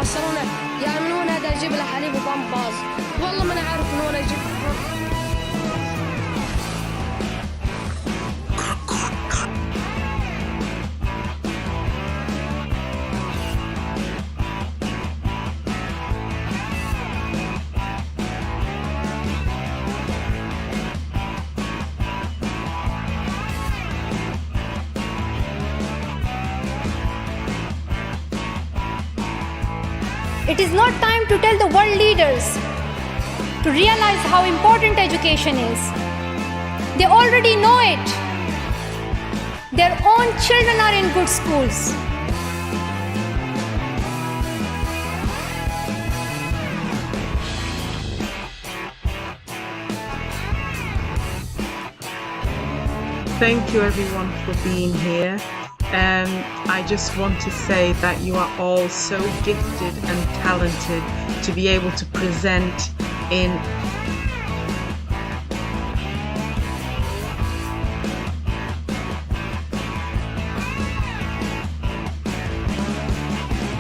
وصلونا يا من هنا دا اجيب له حليب وبامباز. والله ما انا عارف من وين اجيب. It is not time to tell the world leaders to realize how important education is. They already know it. Their own children are in good schools. Thank you everyone for being here. I just want to say that you are all so gifted and talented to be able to present in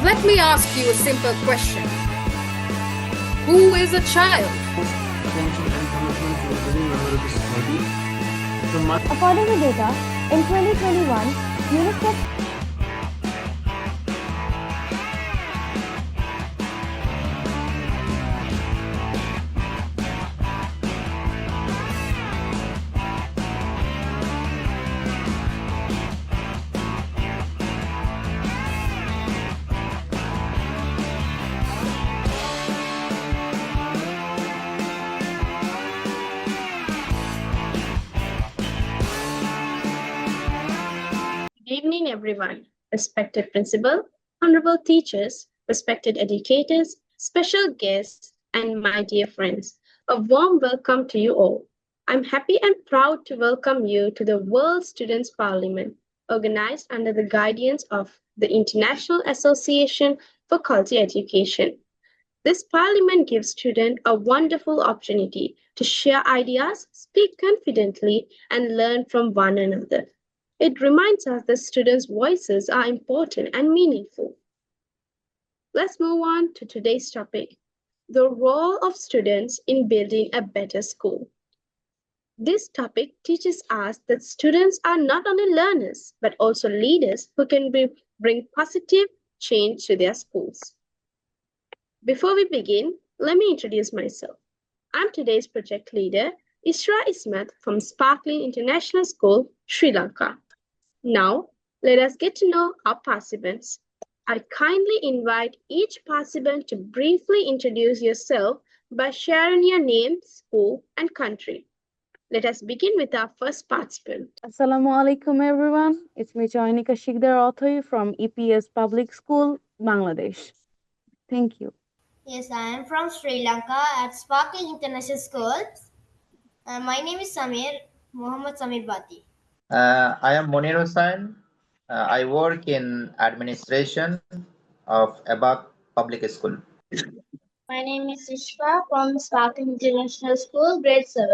Let me ask you a simple question. Who is a child? According to data, in 2021, UNICEF Good evening, everyone. Respected principal, honorable teachers, respected educators, special guests, and my dear friends. A warm welcome to you all. I'm happy and proud to welcome you to the World Students' Parliament, organized under the guidance of the International Association for Quality Education. This parliament gives students a wonderful opportunity to share ideas, speak confidently, and learn from one another. It reminds us that students' voices are important and meaningful. Let's move on to today's topic, the role of students in building a better school. This topic teaches us that students are not only learners, but also leaders who can bring positive change to their schools. Before we begin, let me introduce myself. I'm today's project leader, Isra Ismat from Sparkling International School, Sri Lanka. Now, let us get to know our participants. I kindly invite each participant to briefly introduce yourself by sharing your name, school, and country. Let us begin with our first participant. Assalamu alaikum everyone. It's me Choinika Shikdar Authoi from EPS Public School, Bangladesh. Thank you. Yes, I am from Sri Lanka at Sparkling International School. My name is Muhammad Samir Bati. I am Monir Hossain. I work in administration of Abak Public School. My name is Ishfa from Sparkling International School, grade 7.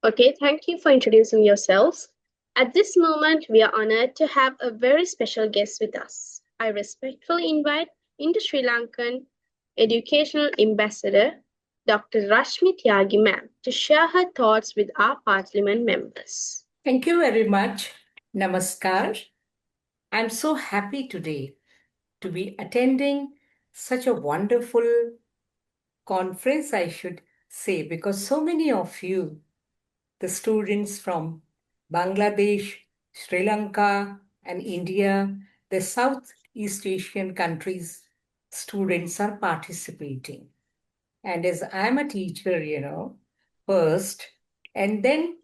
Okay, thank you for introducing yourselves. At this moment, we are honored to have a very special guest with us. I respectfully invite Indo Sri Lankan Educational Ambassador, Dr. Rashmi Tyagi ma'am, to share her thoughts with our parliament members. Thank you very much. Namaskar. I'm so happy today to be attending such a wonderful conference, I should say, because so many of you, the students from Bangladesh, Sri Lanka, and India, the Southeast Asian countries, students are participating. And as I'm a teacher, first, and then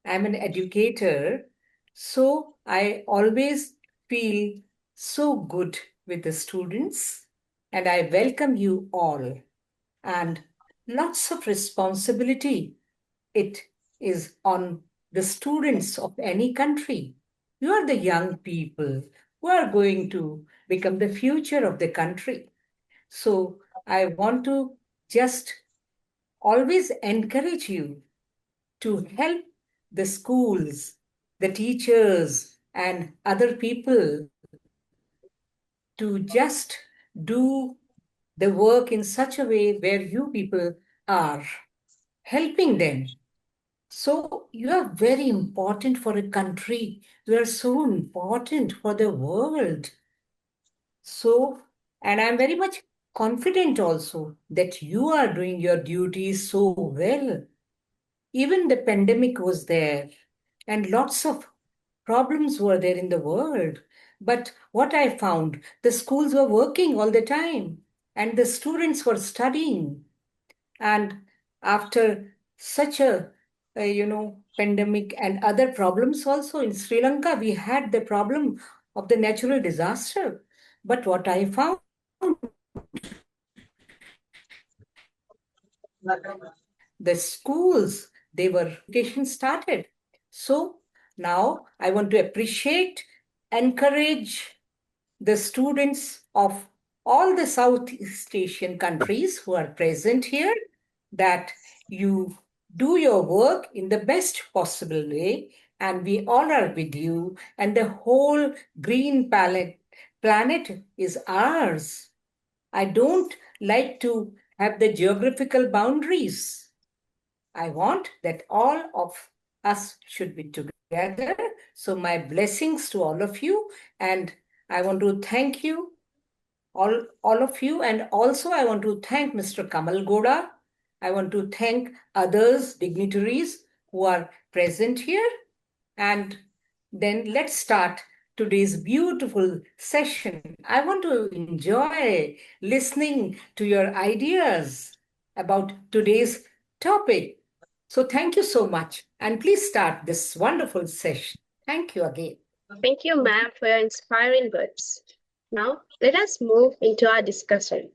I'm an educator, so I always feel so good with the students, and I welcome you all. And lots of responsibility it is on the students of any country. You are the young people who are going to become the future of the country. So I want to just always encourage you to help the schools, the teachers, and other people to just do the work in such a way where you people are helping them. So you are very important for a country. You are so important for the world. So, and I'm very much confident also that you are doing your duties so well. Even the pandemic was there, and lots of problems were there in the world. But what I found, the schools were working all the time, and the students were studying. And after such a, pandemic and other problems also in Sri Lanka, we had the problem of the natural disaster. But what I found, the schools, they were education started. So now I want to appreciate, encourage the students of all the Southeast Asian countries who are present here, that you do your work in the best possible way, and we all are with you, and the whole green planet is ours. I don't like to have the geographical boundaries. I want that all of us should be together. So, my blessings to all of you, and I want to thank you, all of you, and also I want to thank Mr. Kamal Goda. I want to thank others, dignitaries who are present here, and then let's start today's beautiful session. I want to enjoy listening to your ideas about today's topic. So thank you so much. And please start this wonderful session. Thank you again. Thank you, ma'am, for your inspiring words. Now, let us move into our discussion.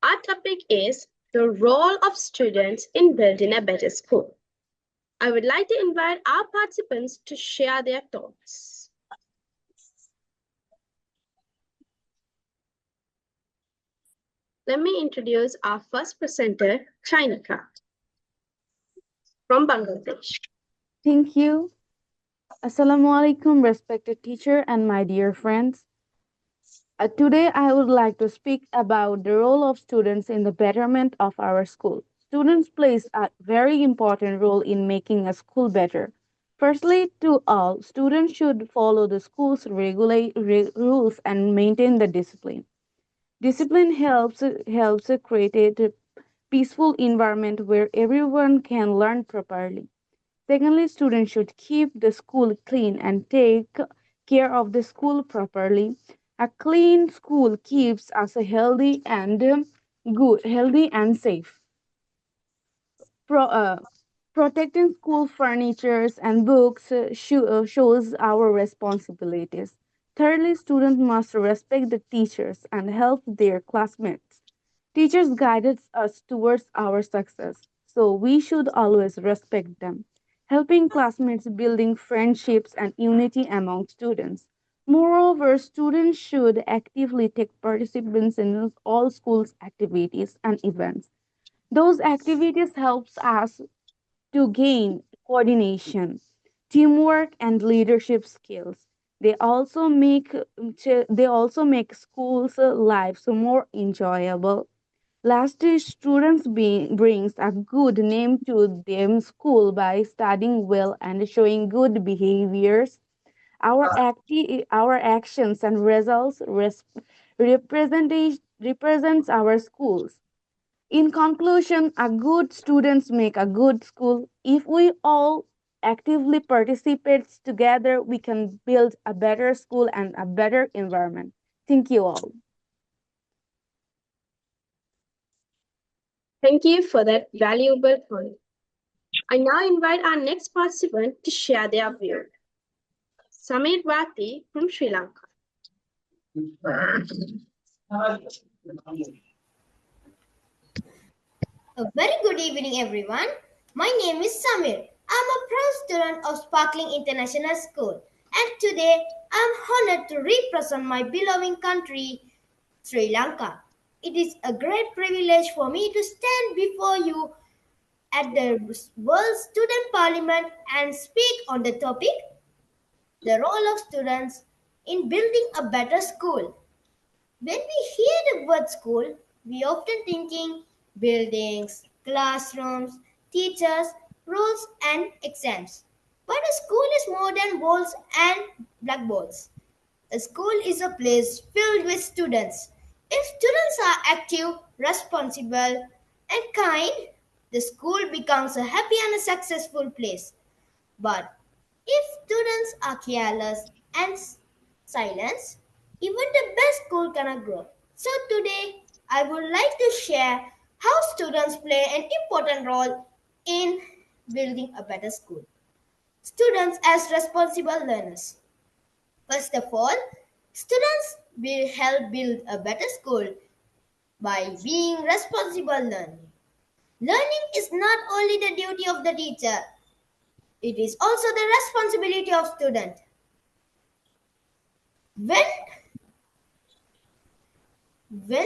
Our topic is the role of students in building a better school. I would like to invite our participants to share their thoughts. Let me introduce our first presenter, Chainika, from Bangladesh. Thank you. Assalamu alaikum, respected teacher and my dear friends. Today I would like to speak about the role of students in the betterment of our school. Students plays a very important role in making a school better. Firstly, to all, students should follow the school's rules and maintain the discipline. Discipline helps create a peaceful environment where everyone can learn properly. Secondly, students should keep the school clean and take care of the school properly. A clean school keeps us healthy and safe. Pro, uh, Protecting school furnitures and books shows our responsibilities. Thirdly, students must respect the teachers and help their classmates. Teachers guided us towards our success, so we should always respect them. Helping classmates, building friendships and unity among students. Moreover, students should actively take participants in all schools activities and events. Those activities helps us to gain coordination, teamwork and leadership skills. They also make schools lives more enjoyable. Lastly, students brings a good name to them school by studying well and showing good behaviors. Our actions and results represents our schools. In conclusion, a good students make a good school. If we all actively participate together, we can build a better school and a better environment. Thank you all. Thank you for that valuable point. I now invite our next participant to share their view. Samir Vati from Sri Lanka. A very good evening, everyone. My name is Samir. I'm a proud student of Sparkling International School, and today I'm honored to represent my beloved country, Sri Lanka. It is a great privilege for me to stand before you at the World Student Parliament and speak on the topic, the role of students in building a better school. When we hear the word school, we often thinking buildings, classrooms, teachers, rules and exams. But a school is more than walls and blackboards. A school is a place filled with students. If students are active, responsible, and kind, the school becomes a happy and a successful place. But if students are careless and silent, even the best school cannot grow. So today, I would like to share how students play an important role in building a better school. Students as responsible learners. First of all, students will help build a better school by being responsible learning. Learning is not only the duty of the teacher, it is also the responsibility of student. When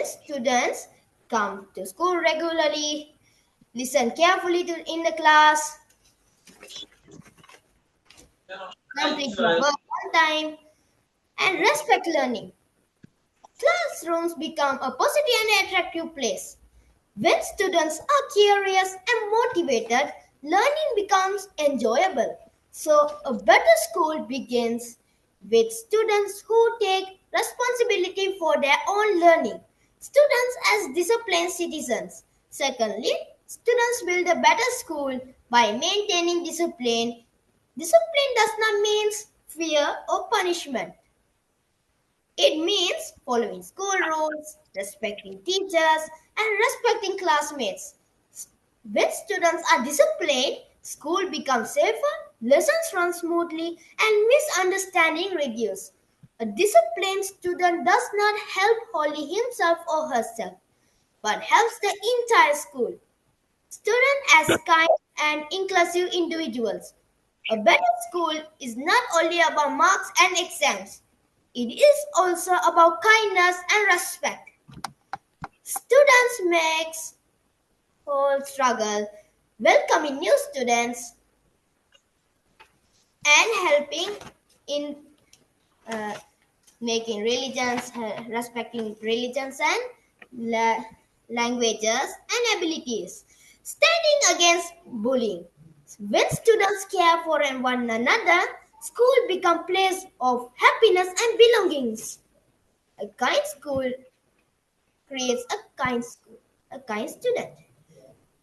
students come to school regularly, listen carefully in the class, complete the work on time, and respect learning, classrooms become a positive and attractive place. When students are curious and motivated, learning becomes enjoyable. So, a better school begins with students who take responsibility for their own learning. Students as disciplined citizens. Secondly, students build a better school by maintaining discipline. Discipline does not mean fear or punishment. It means following school rules, respecting teachers, and respecting classmates. When students are disciplined, school becomes safer, lessons run smoothly, and misunderstanding reduce. A disciplined student does not help only himself or herself, but helps the entire school. Students as kind and inclusive individuals. A better school is not only about marks and exams. It is also about kindness and respect. Students makes whole struggle welcoming new students and helping in uh, making religions, respecting religions and languages and abilities. Standing against bullying. When students care for one another, school become place of happiness and belongings. A kind school creates a kind student.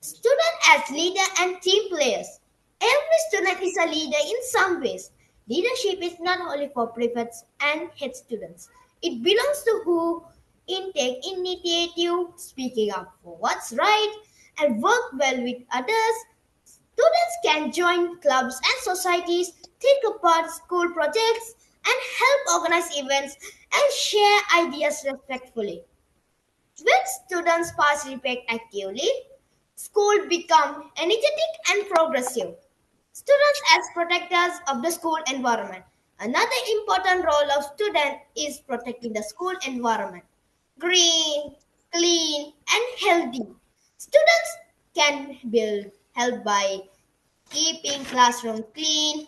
Student as leader and team players. Every student is a leader in some ways. Leadership is not only for prefects and head students. It belongs to who take initiative, speaking up for what's right, and work well with others. Students can join clubs and societies, take part school projects, and help organize events and share ideas respectfully. When students participate actively, school become energetic and progressive. Students as protectors of the school environment. Another important role of student is protecting the school environment. Green, clean, and healthy. Students can build help by keeping classroom clean,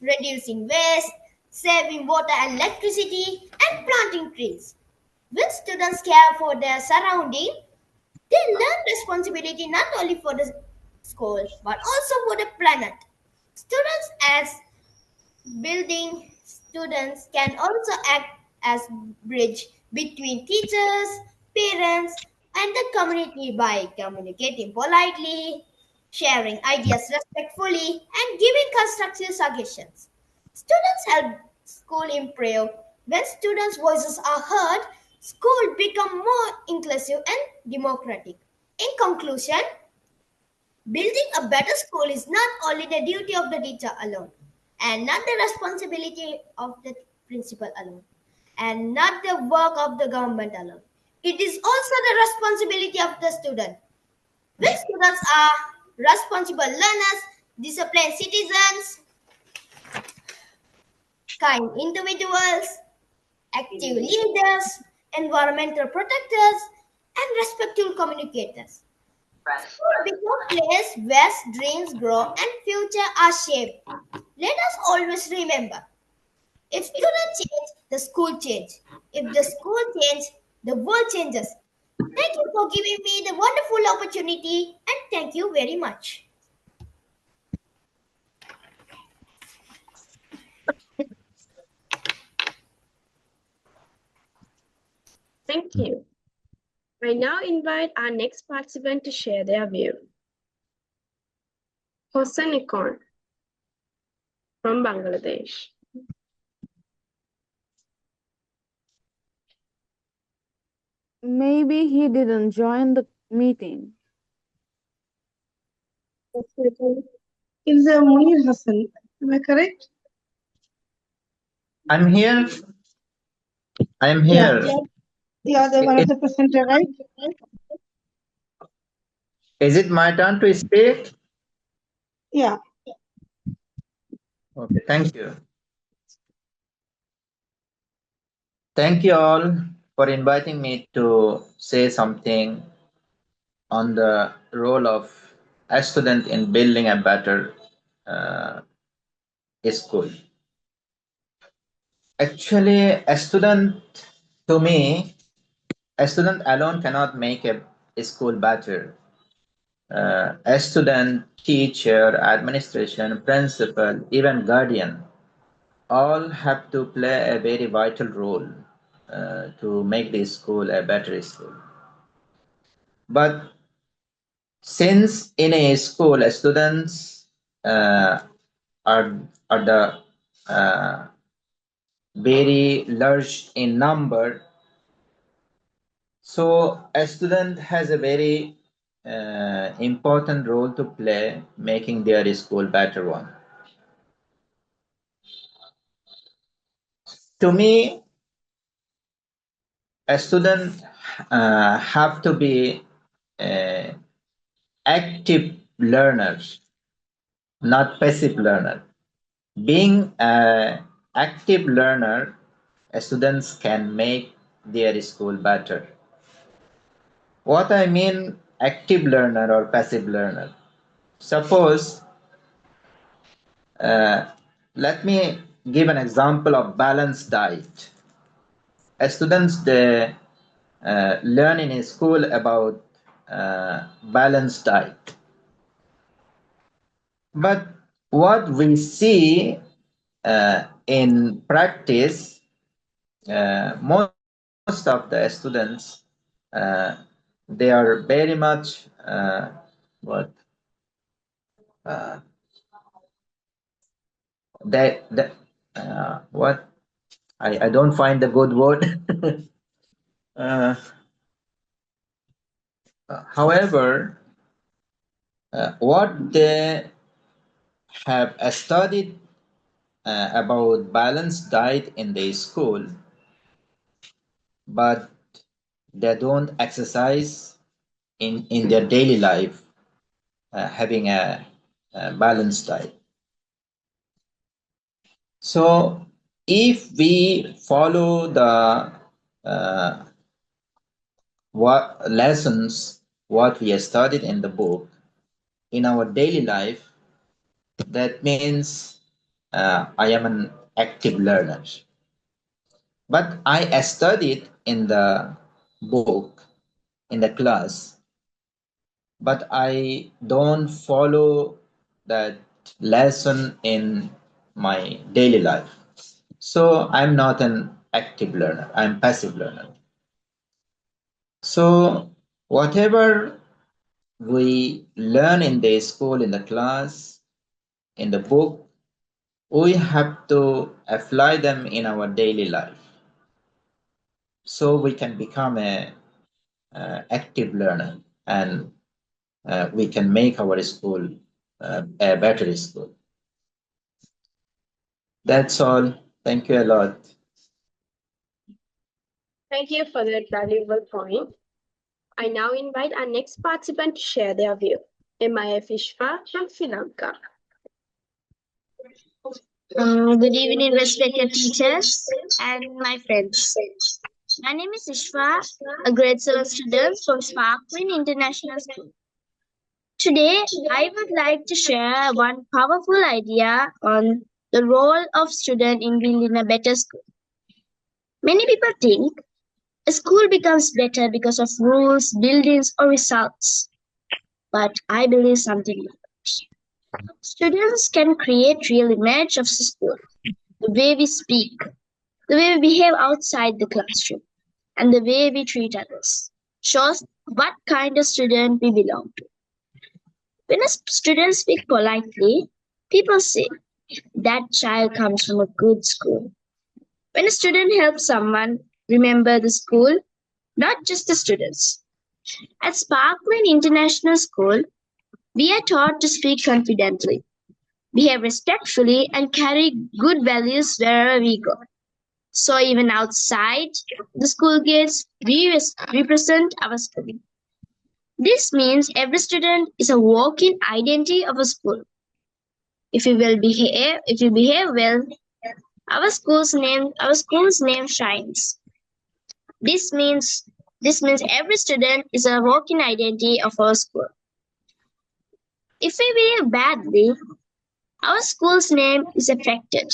reducing waste, saving water and electricity, and planting trees. When students care for their surrounding, they learn responsibility not only for the school but also for the planet. Students as building students can also act as bridge between teachers, parents, and the community by communicating politely, sharing ideas respectfully, and giving constructive suggestions. Students help school improve. When students' voices are heard, school become more inclusive and democratic. In conclusion, building a better school is not only the duty of the teacher alone, and not the responsibility of the principal alone, and not the work of the government alone. It is also the responsibility of the student. When students are responsible learners, disciplined citizens, kind individuals, active leaders, environmental protectors, and respectful communicators. School become a place where dreams grow and future are shaped. Let us always remember, if students change, the school change. If the school change, the world changes. Thank you for giving me the wonderful opportunity and thank you very much. Thank you. I now invite our next participant to share their view. Hossein Ikon from Bangladesh. Maybe he didn't join the meeting. Is Munir Hassan. Am I correct? I'm here. I'm Yeah. here. You are the one of the presenter, right? Is it my turn to speak? Yeah. Okay, thank you. Thank you all for inviting me to say something on the role of a student in building a better uh, school. Actually, to me, a student alone cannot make a school better. A student, teacher, administration, principal, even guardian, all have to play a very vital role to make the school a better school. But since in a school, students are the very large in number, so a student has a very important role to play, making their school better one. To me, a student have to be active learners, not passive learner. Being an active learner, students can make their school better. What I mean active learner or passive learner? Suppose, let me give an example of balanced diet. Students they learn in school about balanced diet. But what we see in practice, most of the students, they are very much what they what I don't find the good word. uh, however, what they have studied about balanced diet in the school, but they don't exercise in their daily life, having a balanced diet. So if we follow the what lessons what we have studied in the book in our daily life, that means I am an active learner. But I studied in the book, in the class, but I don't follow that lesson in my daily life. So I'm not an active learner, I'm passive learner. So whatever we learn in the school, in the class, in the book, we have to apply them in our daily life. So we can become a active learner and we can make our school a better school. That's all. Thank you a lot. Thank you for that valuable point. I now invite our next participant to share their view. MIF Ishfa from Sri Lanka. Good evening, respected teachers and my friends. My name is Ishwa, a grade 7 student from Sparkling International School. Today, I would like to share one powerful idea on the role of student in building a better school. Many people think A school becomes better because of rules, buildings, or results. But I believe something different. Students can create real image of the school. The way we speak, the way we behave outside the classroom, and the way we treat others shows what kind of student we belong to. When a student speaks politely, people say that child comes from a good school. When a student helps someone, remember the school, not just the students. At Sparkman International School, we are taught to speak confidently, behave respectfully, and carry good values wherever we go. So even outside the school gates, we represent our school. This means every student is a walking identity of a school. If you behave well, our school's name shines. This means this means every student is a walking identity of our school. If we behave badly, our school's name is affected.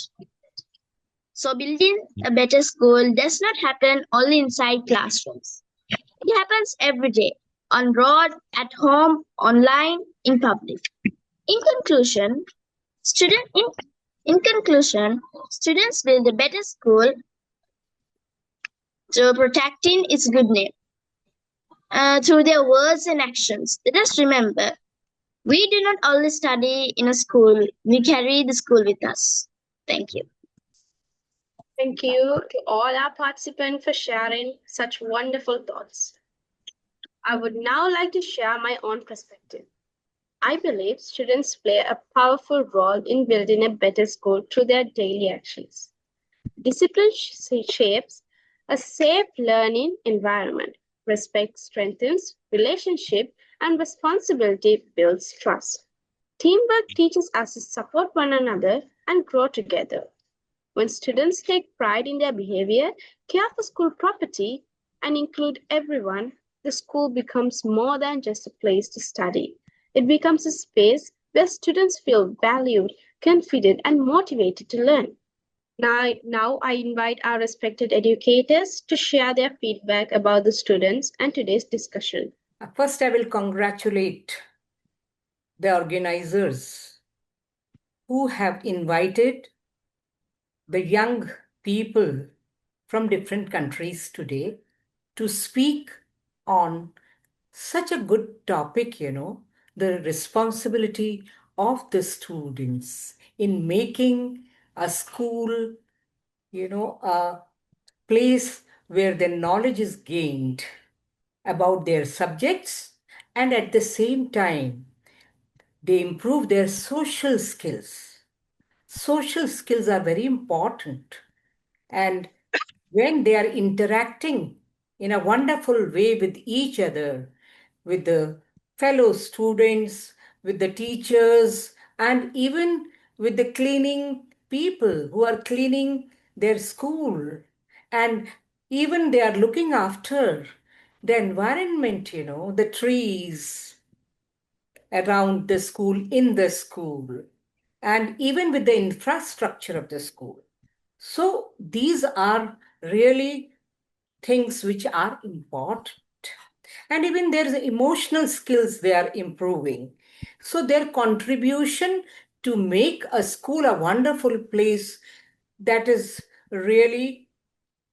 So building a better school does not happen only inside classrooms. It happens every day, on road, at home, online, in public. In conclusion, student in, in conclusion, students build a better school through protecting its good name, through their words and actions. Let us remember, we do not only study in a school, we carry the school with us. Thank you. Thank you to all our participants for sharing such wonderful thoughts. I would now like to share my own perspective. I believe students play a powerful role in building a better school through their daily actions. Discipline shapes a safe learning environment. Respect strengthens relationship and responsibility builds trust. Teamwork teaches us to support one another and grow together. When students take pride in their behavior, care for school property, and include everyone, the school becomes more than just a place to study. It becomes a space where students feel valued, confident, and motivated to learn. Now I invite our respected educators to share their feedback about the students and today's discussion. First, I will congratulate the organizers who have invited the young people from different countries today to speak on such a good topic, the responsibility of the students in making a school, a place where their knowledge is gained about their subjects, and at the same time they improve their social skills. Social skills are very important, and when they are interacting in a wonderful way with each other, with the fellow students, with the teachers, and even with the cleaning people who are cleaning their school, and even they are looking after the environment, the trees around the school, in the school, and even with the infrastructure of the school. So these are really things which are important. And even there's emotional skills they are improving. So their contribution to make a school a wonderful place, that is really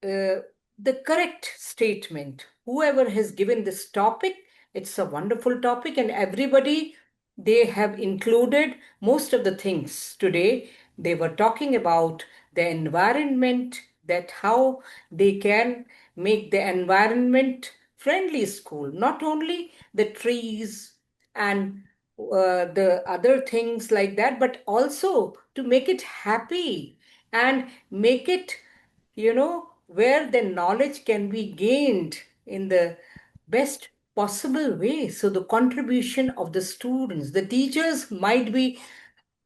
uh, the correct statement. Whoever has given this topic, it's a wonderful topic, and everybody, they have included most of the things today. They were talking about the environment, that how they can make the environment friendly school, not only the trees and the other things like that, but also to make it happy and make it, where the knowledge can be gained in the best possible way. So the contribution of the students, the teachers might be,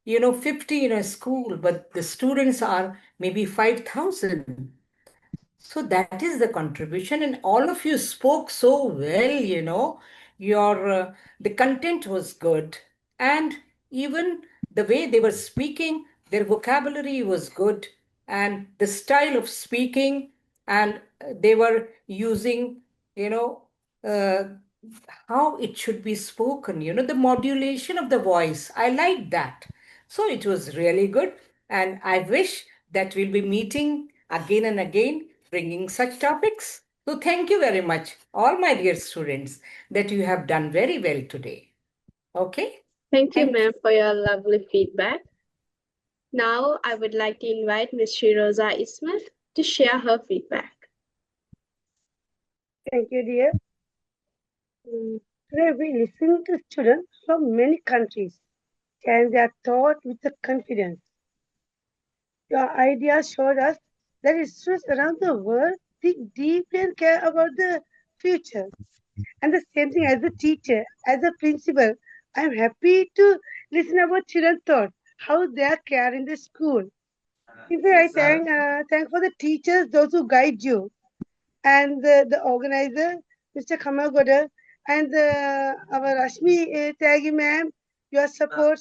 50 in a school, but the students are maybe 5,000. So that is the contribution, and all of you spoke so well, your the content was good, and even the way they were speaking, their vocabulary was good, and the style of speaking and they were using, you know, uh, how it should be spoken, the modulation of the voice. I like that. So it was really good. And I wish that we'll be meeting again and again, bringing such topics. So thank you very much, all my dear students, that you have done very well today. Okay? Thank you, ma'am, for your lovely feedback. Now, I would like to invite Ms. Shiroza Ismail to share her feedback. Thank you, dear. Today we listen to students from many countries and they are taught with the confidence. Your ideas showed us that students around the world think deeply and care about the future. And the same thing as a teacher, as a principal, I am happy to listen about children's thoughts, how they are cared in the school. In fact, I thank for the teachers, those who guide you, and the organizer, Mr. Kamagoda, and our Rashmi Tyagi ma'am, your support,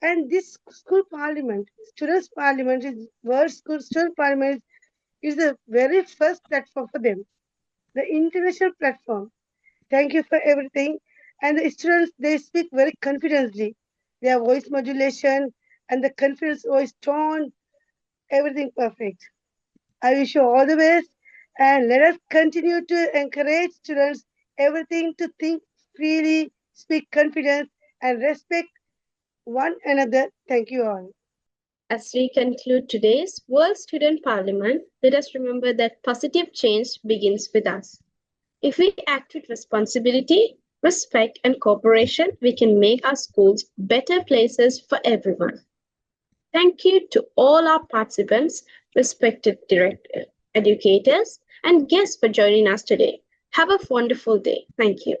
and this school parliament, students' parliament is World School Student Parliament is the very first platform for them, the international platform. Thank you for everything. And the students, they speak very confidently. Their voice modulation and the confidence voice tone, everything perfect. I wish you all the best and let us continue to encourage students everything to think freely, speak confidence and respect one another. Thank you all. As we conclude today's World Student Parliament, let us remember that positive change begins with us. If we act with responsibility, respect, and cooperation, we can make our schools better places for everyone. Thank you to all our participants, respected educators, and guests for joining us today. Have a wonderful day. Thank you.